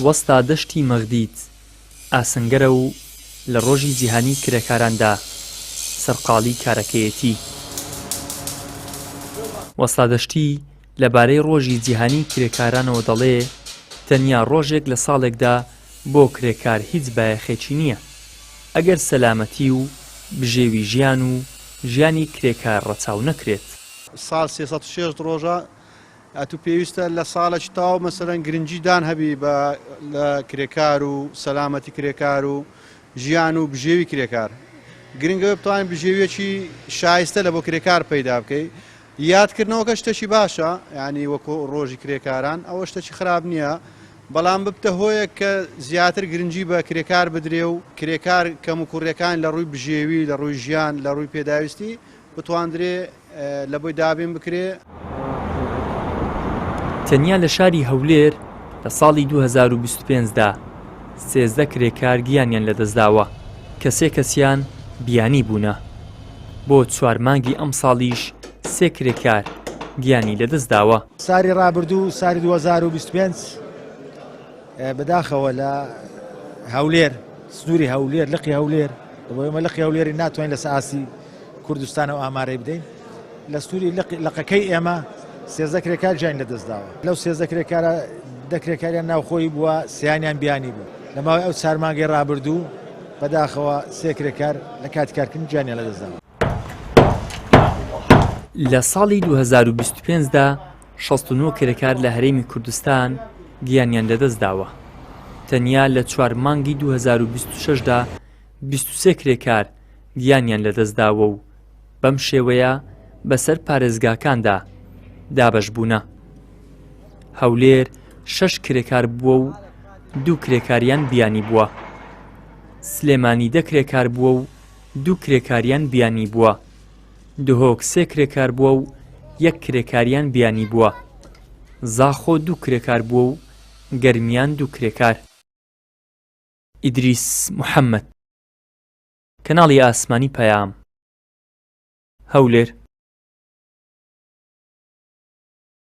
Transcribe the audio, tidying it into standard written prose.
وەستا دەشتی مەغدیت ئاسنگەرە و لە ڕۆژی جیهانی کرێکاراندا سەرقاڵی کارەکەیەتی. وەستا دەشتی لەبارەی ڕۆژی جیهانی کرێکارانەوە دەڵێ تەنیا ڕۆژێک لە ساڵێکدا بۆ کرێکار هیچ بایەخێکی نییە ئەگەر سەلامەتی و بژێوی ژیان و ژیانی کرێکار ڕەچاو نەکرێت. ساڵ 306 ڕۆژە ئەتو پێویستە لە ساڵێکی تاو مەسەرەن گرنگیدان هەبی بە لە کرێکار و سەلامەتی کرێکار و ژیان و بژێوی کرێکار. گرنگەوە بتوانین بژێویەکی شایستە لە بۆ کرێکار پەیدا بکەیت. یادکردنەوەکە شتێکی باشە، ینی وەکو ڕۆژی کرێکاران ئەوە شتێکی خراپ نییە، بەڵام ببتە هۆیە کە زیاتر گرنگی بە کرێکار بدرێ و کرێکار کەم و کوڕیەکان لە ڕووی بژێوی، لە ڕووی ژیان، لە ڕووی پێداویستی بتواندرێ لە بۆی دابین بکرێ. تەنیا لە شاری هەولێر لە ساڵی 2025دا 13 کرێکار گیانیان لەدەستداوە کە 3 کەسیان بیانی بوونە. بۆ 4 مانگی ئەم ساڵیش 3 کرێکار گیانی لەدەستداوە. ساری ڕابردوو ساری 2025 بەداخەوە لە هەولێر، سنووری هەولێر، لقی هەولێر، ئەمە لقی هەولێری ناتوانین لە سەئاسی کوردستانەوە ئامارەی بدەین. لە سنووری لقەکەی ئێمە 13 کرێکار گیان لەدەستداوە. لەو 13 کرێکارە 10 کرێکاریان ناوخۆی بووە، 3یان بیانی بوو. لە ماوەی ئەو 4 مانگی ڕابردوو بەداخەوە 3 کرێکار لە کاتی کارکردن گیانیان لەدەستداوە. لە ساڵی 2025دا 69 کرێکار لە هەرێمی کوردستان گیانیان لەدەستداوە. تەنیا لە 4 مانگی 2026دا 23 کرێکار گیانیان لەدەستداوە و بەم شێوەیە بەسەر پارێزگاکاندا دابەش بوونە. هەولێر 6 کرێکار بووە و 2 کرێکاریان بیانی بووە. سلێمانی 10 کرێکار بووە و 2 کرێکاریان بیانی بووە. دهۆک 3 کرێکار بووە و 1 کرێکاریان بیانی بووە. زاخۆ 2 کرێکار بووە و گەرمیان 2 کرێکار. ئیدریس محەممەد، کەناڵی ئاسمانی پەیام، هەولێر.